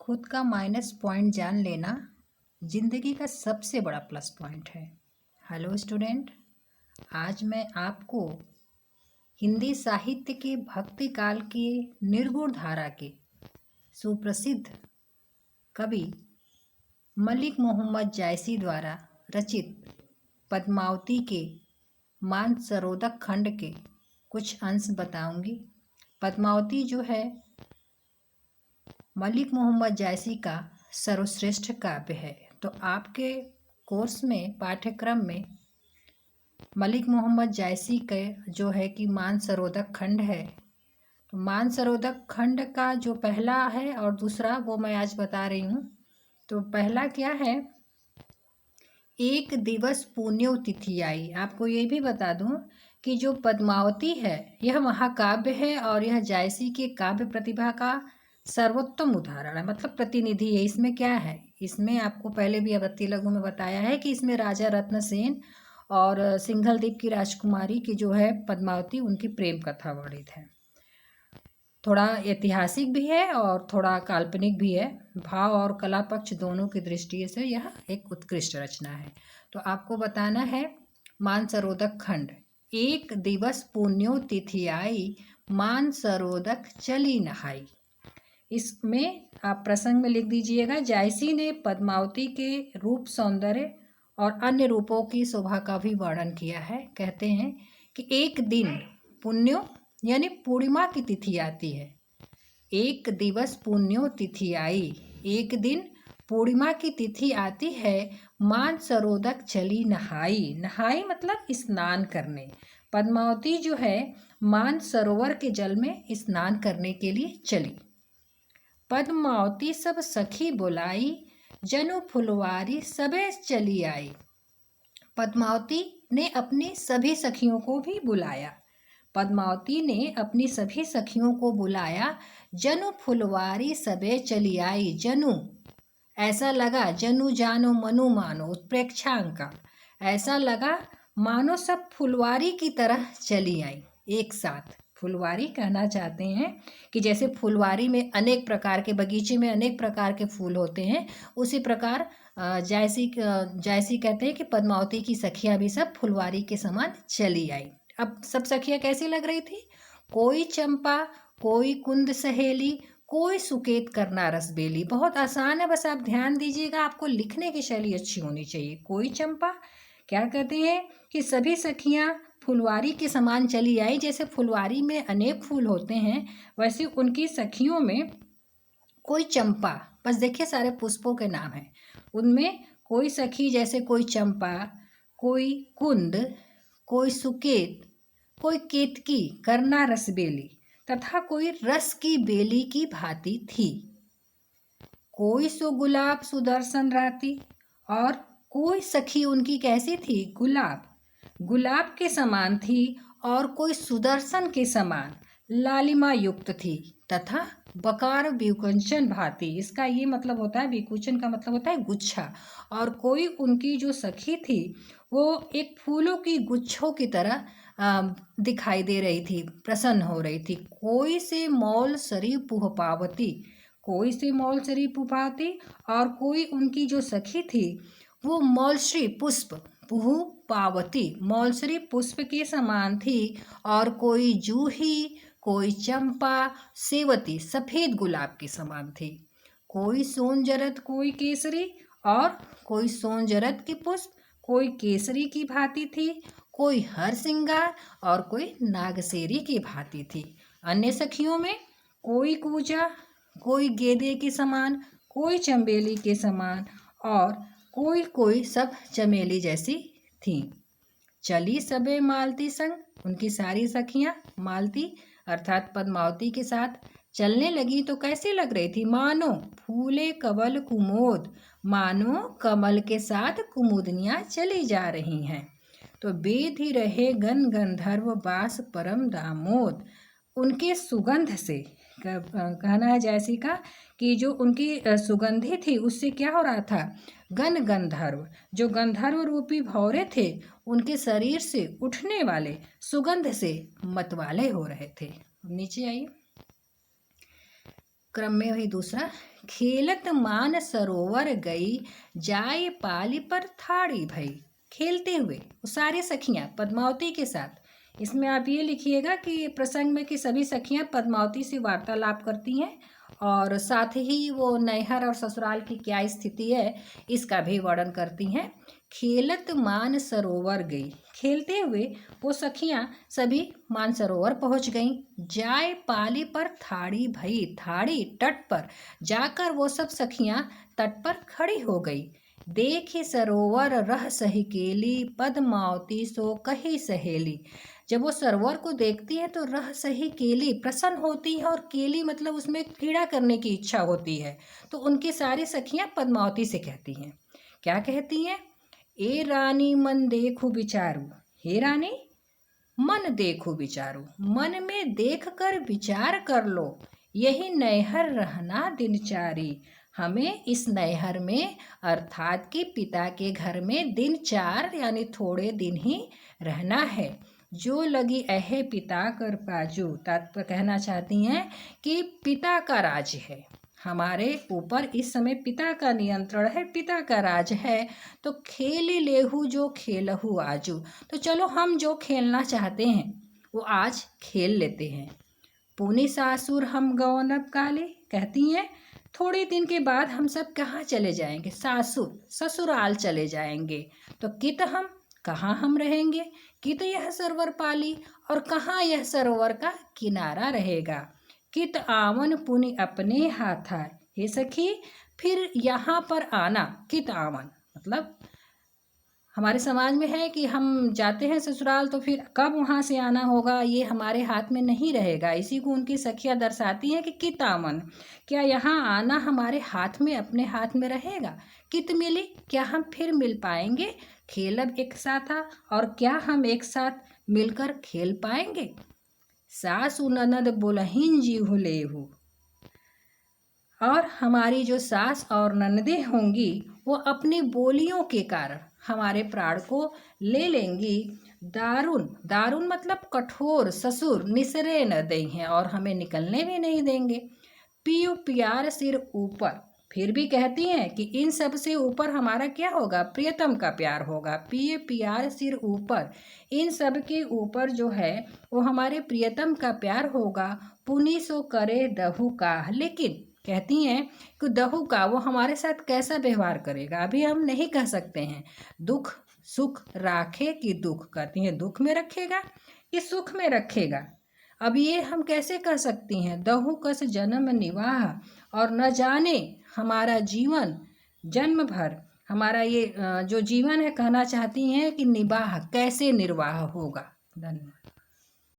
खुद का minus point जान लेना जिंदगी का सबसे बड़ा प्लस पॉइंट है। हेलो स्टूडेंट, आज मैं आपको हिंदी साहित्य के भक्ति काल के निर्गुण धारा के सुप्रसिद्ध कवि मलिक मोहम्मद जायसी द्वारा रचित पद्मावती के मानसरोदक खंड के कुछ अंश बताऊंगी। पद्मावती जो है मलिक मोहम्मद जायसी का सर्वश्रेष्ठ काव्य है। तो आपके कोर्स में पाठ्यक्रम में मलिक मोहम्मद जायसी के जो है कि मानसरोदक खंड है। तो मानसरोदक खंड का जो पहला है और दूसरा वो मैं आज बता रही हूँ। तो पहला क्या है, एक दिवस पुण्यो तिथि आई। आपको ये भी बता दूं कि जो पद्मावती है यह महाकाव्य है और यह जायसी के काव्य प्रतिभा का सर्वोत्तम उदाहरण है, मतलब प्रतिनिधि है। इसमें क्या है, इसमें आपको पहले भी अवंती लघु में बताया है कि इसमें राजा रत्नसेन और सिंघलदीप की राजकुमारी की जो है पद्मावती, उनकी प्रेम कथा वर्णित है। थोड़ा ऐतिहासिक भी है और थोड़ा काल्पनिक भी है। भाव और कला पक्ष दोनों की दृष्टि से यह एक उत्कृष्ट रचना है। तो आपको बताना है मानसरोदक खंड। एक दिवस पुण्यो तिथि आई, मानसरोदक चली नहाई। इसमें आप प्रसंग में लिख दीजिएगा, जायसी ने पद्मावती के रूप, सौंदर्य और अन्य रूपों की शोभा का भी वर्णन किया है। कहते हैं कि एक दिन पुण्यो यानी पूर्णिमा की तिथि आती है। एक दिवस पुण्यो तिथि आई, एक दिन पूर्णिमा की तिथि आती है, मानसरोदक चली नहाई। नहाई मतलब स्नान करने। पद्मावती जो है मानसरोवर के जल में स्नान करने के लिए चली। पद्मावती सब सखी बुलाई, जनु फुलवारी सबे चली आई। पद्मावती ने अपनी सभी सखियों को भी बुलाया। पद्मावती ने अपनी सभी सखियों को बुलाया, जनु फुलवारी सबे चली आई। जनु ऐसा लगा, जनु जानो मनु मानो, उत्प्रेक्षांक, ऐसा लगा मानो सब फुलवारी की तरह चली आई एक साथ। फुलवारी कहना चाहते हैं कि जैसे फुलवारी में अनेक प्रकार के, बगीचे में अनेक प्रकार के फूल होते हैं, उसी प्रकार जायसी कहते हैं कि पद्मावती की सखियां भी सब फुलवारी के समान चली आई। अब सब सखियां कैसी लग रही थी, कोई चंपा, कोई कुंद सहेली, कोई सुकेत करना रसबेली। बहुत आसान है, बस आप ध्यान दीजिएगा, आपको लिखने की शैली अच्छी होनी चाहिए। कोई चंपा, क्या कहते हैं कि सभी सखियां फुलवारी के समान चली आई। जैसे फुलवारी में अनेक फूल होते हैं, वैसे उनकी सखियों में कोई चंपा, बस देखिए सारे पुष्पों के नाम हैं, उनमें कोई सखी जैसे कोई चंपा, कोई कुंद, कोई सुकेत, कोई केतकी करना रसबेली तथा कोई रस की बेली की भांति थी। कोई सो गुलाब सुदर्शन राती, और कोई सखी उनकी कैसी थी, गुलाब के समान थी, और कोई सुदर्शन के समान लालिमा युक्त थी तथा बकार विकुंचन भांति। इसका ये मतलब होता है, विकुंचन का मतलब होता है गुच्छा। और कोई उनकी जो सखी थी वो एक फूलों की गुच्छों की तरह दिखाई दे रही थी, प्रसन्न हो रही थी। कोई से मौल सरी पुह पावती, कोई से मौल सरी पुपावती, और कोई उनकी जो सखी थी वो मौलश्री पुष्प पुहु पावती, मौलश्री पुष्प के समान थी। और कोई जूही, कोई चंपा, सेवती सफेद गुलाब के समान थी। कोई सोन जरद, कोई केसरी, और कोई सोन जरद की पुष्प, कोई केसरी की भांति थी, कोई हर सिंगार और कोई नागसेरी की भांति थी। अन्य सखियों में कोई कूजा, कोई गेंदे के समान, कोई चंबेली के समान, और कोई सब चमेली जैसी थी। चली सबे मालती संग, उनकी सारी सखियां मालती अर्थात पद्मावती के साथ चलने लगी तो कैसी लग रही थी, मानो फूले कमल कुमोद, मानो कमल के साथ कुमुदनियां चली जा रही हैं। तो बेद ही रहे गन गंधर्व बास परम दामोद, उनके सुगंध से, कहना है जैसी का कि जो उनकी सुगंधी थी उससे क्या हो रहा था, गन गंधर्व, जो गंधर्व रूपी भौरे थे उनके शरीर से उठने वाले सुगंध से मतवाले हो रहे थे। नीचे आइए। क्रम में वही दूसरा, खेलत मान सरोवर गई, जाए पाली पर थाड़ी भई। खेलते हुए वो सारी सखियां पद्मावती के साथ, इसमें आप ये लिखिएगा कि प्रसंग में कि सभी सखियां पद्मावती से वार्तालाप करती हैं और साथ ही वो नैहर और ससुराल की क्या स्थिति है इसका भी वर्णन करती हैं। खेलत मान सरोवर गई, खेलते हुए वो सखियां सभी मानसरोवर पहुंच गईं। जाए पाली पर थाड़ी भई, थाड़ी तट पर जाकर वो सब सखियां तट पर खड़ी हो गई। देखे सरोवर रह सही केली, पद्मावती सो कही सहेली। जब वो सरोवर को देखती है तो रह सही केली, प्रसन्न होती है, और केली मतलब उसमें क्रीड़ा करने की इच्छा होती है। तो उनकी सारी सखियां पद्मावती से कहती हैं, क्या कहती हैं? ए रानी मन देखो विचारू, हे रानी मन देखो विचारो, मन में देख कर विचार कर लो, यही नैहर रहना दिनचारी। हमें इस नैहर में अर्थात कि पिता के घर में दिन चार यानी थोड़े दिन ही रहना है। जो लगी अहे पिता कर पाजू, तात्पर्य कहना चाहती हैं कि पिता का राज है हमारे ऊपर, इस समय पिता का नियंत्रण है, पिता का राज है। तो खेल लेहू जो खेलहू आजू, तो चलो हम जो खेलना चाहते हैं वो आज खेल लेते हैं। पुनि सासुर हम गौनब काले, कहती हैं थोड़े दिन के बाद हम सब कहाँ चले जाएंगे? सासुर, ससुराल चले जाएंगे। तो कित हम, कहाँ हम रहेंगे? कित यह सरोवर पाली, और कहाँ यह सरोवर का किनारा रहेगा? कित आवन पुनि अपने हाथा, हे सखी फिर यहाँ पर आना। कित आवन मतलब हमारे समाज में है कि हम जाते हैं ससुराल तो फिर कब वहाँ से आना होगा ये हमारे हाथ में नहीं रहेगा। इसी को उनकी सखियाँ दर्शाती हैं कि कित आवन, क्या यहाँ आना हमारे हाथ में, अपने हाथ में रहेगा? कित मिली, क्या हम फिर मिल पाएंगे? खेलब एक साथ और क्या हम एक साथ मिलकर खेल पाएंगे? सासु ननद बोलहिन जीहु लेहु, और हमारी जो सास और ननदें होंगी वो अपनी बोलियों के कारण हमारे प्राण को ले लेंगी। दारुण, दारुण मतलब कठोर ससुर निसरे न दे हैं और हमें निकलने भी नहीं देंगे। पियो प्यार सिर ऊपर, फिर भी कहती हैं कि इन सब से ऊपर हमारा क्या होगा? प्रियतम का प्यार होगा। पिए प्यार सिर ऊपर, इन सब के ऊपर जो है वो हमारे प्रियतम का प्यार होगा। पुनि सो करे दहु का, लेकिन कहती हैं कि दहु का वो हमारे साथ कैसा व्यवहार करेगा अभी हम नहीं कह सकते हैं। दुख सुख राखे कि दुख, कहती हैं दुख में रखेगा कि सुख में रखेगा, अब ये हम कैसे कह सकती हैं? दहु कस जन्म निवाह, और न जाने हमारा जीवन जन्म भर, हमारा ये जो जीवन है कहना चाहती हैं कि निवाह कैसे निर्वाह होगा। धन्यवाद।